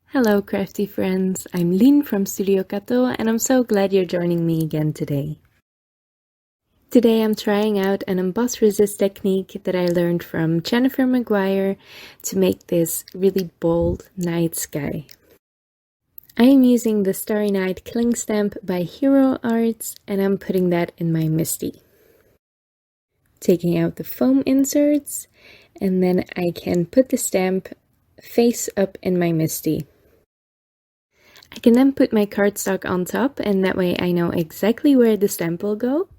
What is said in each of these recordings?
Hello crafty friends, I'm Lynn from Studio Kato and I'm so glad you're joining me again today. Today I'm trying out an emboss resist technique that I learned from Jennifer McGuire to make this really bold night sky. I am using the Starry Night cling stamp by Hero Arts and I'm putting that in my Misti. Taking out the foam inserts and then I can put the stamp face up in my Misti. I can then put my cardstock on top and that way I know exactly where the stamp will go.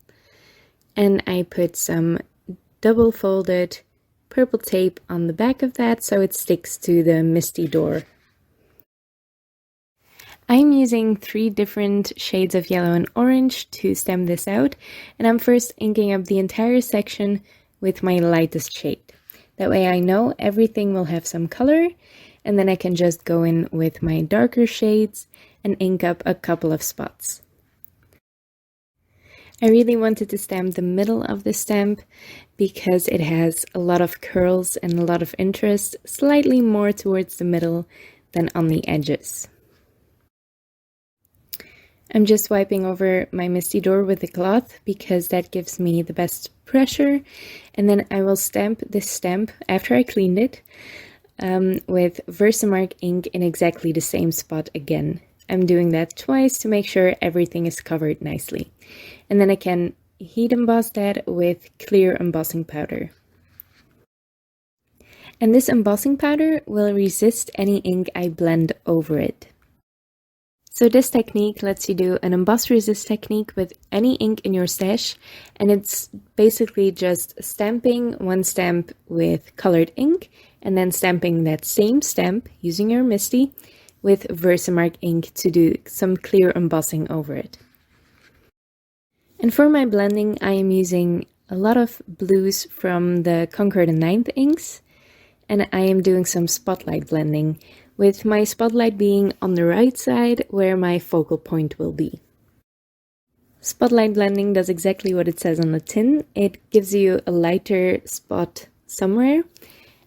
And I put some double folded purple tape on the back of that so it sticks to the Misti door. I'm using 3 different shades of yellow and orange to stamp this out, and I'm first inking up the entire section with my lightest shade. That way I know everything will have some color, and then I can just go in with my darker shades and ink up a couple of spots. I really wanted to stamp the middle of the stamp because it has a lot of curls and a lot of interest, slightly more towards the middle than on the edges. I'm just wiping over my Misti door with a cloth because that gives me the best pressure, and then I will stamp this stamp after I cleaned it with Versamark ink in exactly the same spot again. I'm doing that twice to make sure everything is covered nicely. And then I can heat emboss that with clear embossing powder. And this embossing powder will resist any ink I blend over it. So this technique lets you do an emboss resist technique with any ink in your stash, and it's basically just stamping one stamp with colored ink and then stamping that same stamp using your Misti with Versamark ink to do some clear embossing over it. And for my blending, I am using a lot of blues from the Concord and 9th inks, and I am doing some spotlight blending, with my spotlight being on the right side where my focal point will be. Spotlight blending does exactly what it says on the tin. It gives you a lighter spot somewhere,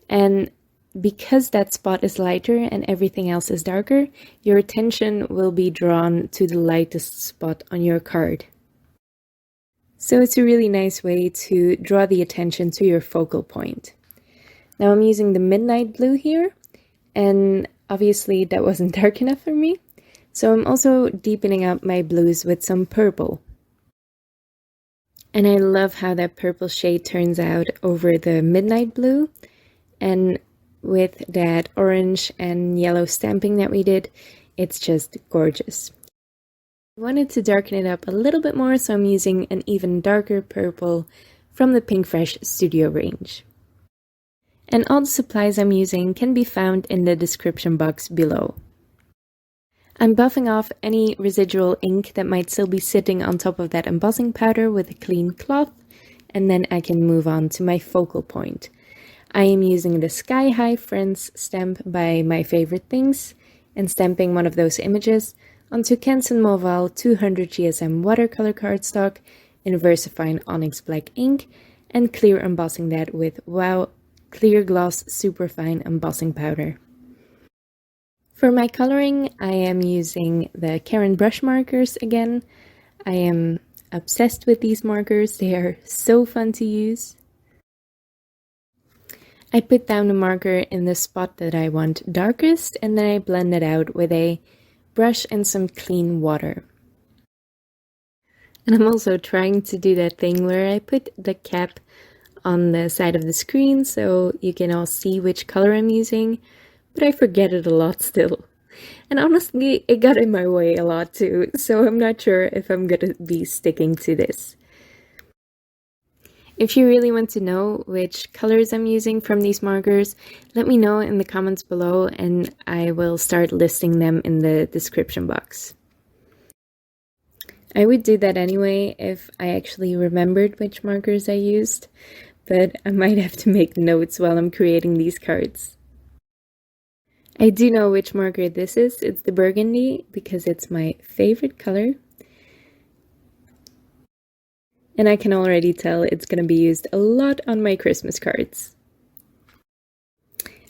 and because that spot is lighter and everything else is darker, your attention will be drawn to the lightest spot on your card. So it's a really nice way to draw the attention to your focal point. Now I'm using the midnight blue here, and obviously that wasn't dark enough for me, so I'm also deepening up my blues with some purple. And I love how that purple shade turns out over the midnight blue, and with that orange and yellow stamping that we did, it's just gorgeous. I wanted to darken it up a little bit more, so I'm using an even darker purple from the Pinkfresh Studio range. And all the supplies I'm using can be found in the description box below. I'm buffing off any residual ink that might still be sitting on top of that embossing powder with a clean cloth, and then I can move on to my focal point. I am using the Sky High Friends stamp by My Favorite Things and stamping one of those images onto Canson Montval 200 GSM watercolor cardstock in VersaFine Onyx Black ink and clear embossing that with Wow Clear Gloss Superfine embossing powder. For my coloring, I am using the Karin Brushmarkers again. I am obsessed with these markers, they are so fun to use. I put down the marker in the spot that I want darkest, and then I blend it out with a brush and some clean water. And I'm also trying to do that thing where I put the cap on the side of the screen so you can all see which color I'm using, but I forget it a lot still. And honestly, it got in my way a lot too, so I'm not sure if I'm gonna be sticking to this. If you really want to know which colors I'm using from these markers, let me know in the comments below and I will start listing them in the description box. I would do that anyway if I actually remembered which markers I used, but I might have to make notes while I'm creating these cards. I do know which marker this is. It's the burgundy because it's my favorite color. And I can already tell it's going to be used a lot on my Christmas cards.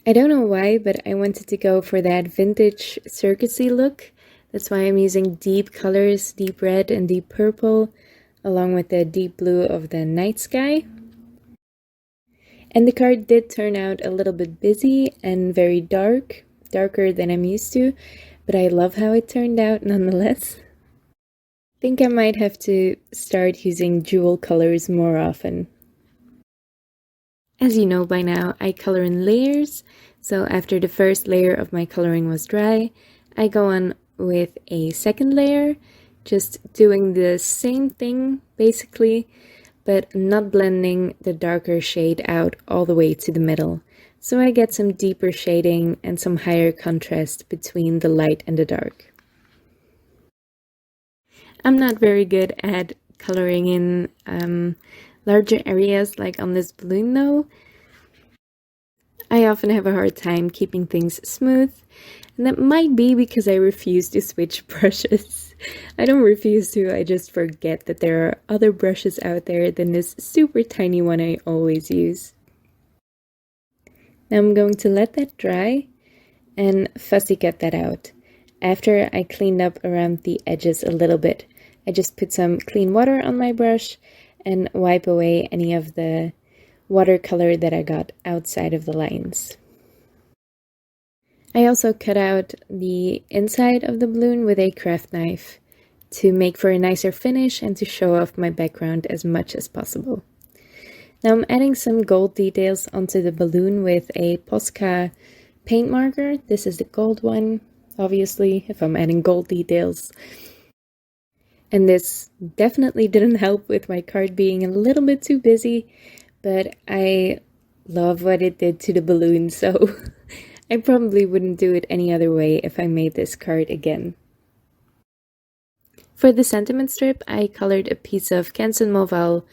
I don't know why, but I wanted to go for that vintage circusy look. That's why I'm using deep colors, deep red and deep purple, along with the deep blue of the night sky. And the card did turn out a little bit busy and very dark, darker than I'm used to, but I love how it turned out nonetheless. I think I might have to start using jewel colors more often. As you know by now, I color in layers, so after the first layer of my coloring was dry, I go on with a second layer, just doing the same thing basically, but not blending the darker shade out all the way to the middle. So I get some deeper shading and some higher contrast between the light and the dark. I'm not very good at coloring in larger areas like on this balloon though. I often have a hard time keeping things smooth, and that might be because I refuse to switch brushes. I don't refuse to, I just forget that there are other brushes out there than this super tiny one I always use. Now I'm going to let that dry and fussy cut that out. After I cleaned up around the edges a little bit, I just put some clean water on my brush and wipe away any of the watercolor that I got outside of the lines. I also cut out the inside of the balloon with a craft knife to make for a nicer finish and to show off my background as much as possible. Now I'm adding some gold details onto the balloon with a Posca paint marker. This is the gold one, obviously, if I'm adding gold details. And this definitely didn't help with my card being a little bit too busy, but I love what it did to the balloon, so I probably wouldn't do it any other way if I made this card again. For the sentiment strip, I colored a piece of Canson Montval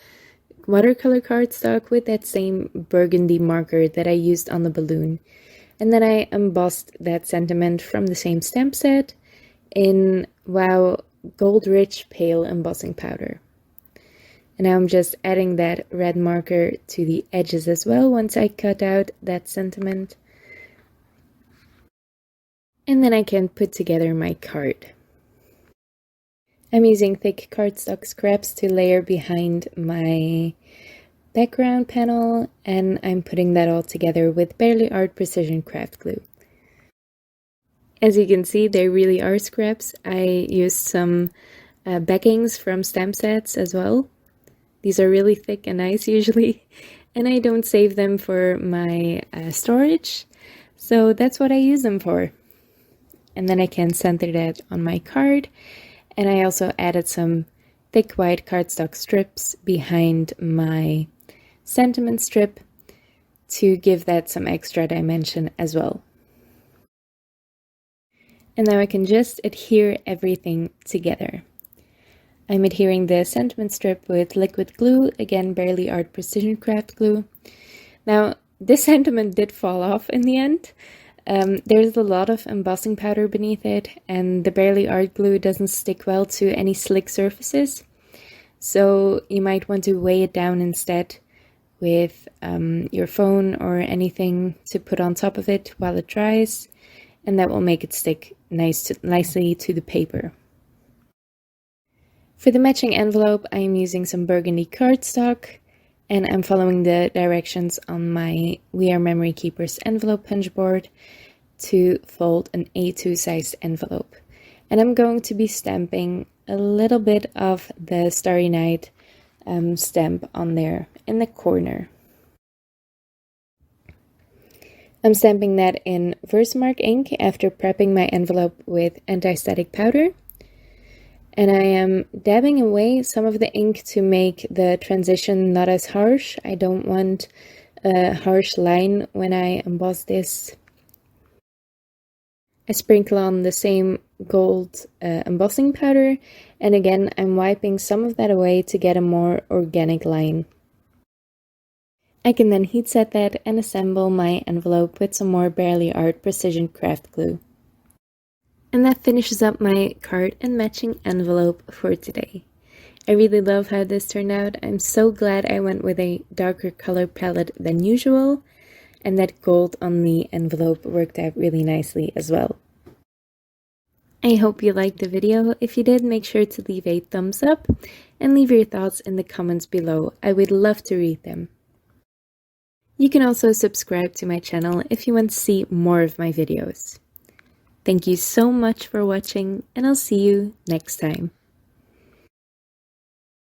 watercolor cardstock with that same burgundy marker that I used on the balloon. And then I embossed that sentiment from the same stamp set in Wow Gold Rich Pale embossing powder. And now I'm just adding that red marker to the edges as well once I cut out that sentiment. And then I can put together my card. I'm using thick cardstock scraps to layer behind my background panel, and I'm putting that all together with Barely Art Precision Craft Glue. As you can see, they really are scraps. I used some backings from stamp sets as well. These are really thick and nice usually, and I don't save them for my storage, so that's what I use them for. And then I can center that on my card, and I also added some thick white cardstock strips behind my sentiment strip to give that some extra dimension as well. And now I can just adhere everything together. I'm adhering the sentiment strip with liquid glue, again Barely Art Precision Craft Glue. Now this sentiment did fall off in the end. There's a lot of embossing powder beneath it, and the Barely Art glue doesn't stick well to any slick surfaces, so you might want to weigh it down instead with your phone or anything to put on top of it while it dries, and that will make it stick nicely to the paper. For the matching envelope, I'm using some burgundy cardstock, and I'm following the directions on my We Are Memory Keepers envelope punch board to fold an A2 sized envelope. And I'm going to be stamping a little bit of the Starry Night stamp on there in the corner. I'm stamping that in Versamark ink after prepping my envelope with anti-static powder. And I am dabbing away some of the ink to make the transition not as harsh. I don't want a harsh line when I emboss this. I sprinkle on the same gold embossing powder, and again I'm wiping some of that away to get a more organic line. I can then heat set that and assemble my envelope with some more Barely Art Precision Craft Glue. And that finishes up my card and matching envelope for today. I really love how this turned out. I'm so glad I went with a darker color palette than usual. and that gold on the envelope worked out really nicely as well. I hope you liked the video. If you did, make sure to leave a thumbs up and leave your thoughts in the comments below. I would love to read them. You can also subscribe to my channel if you want to see more of my videos. Thank you so much for watching, and I'll see you next time.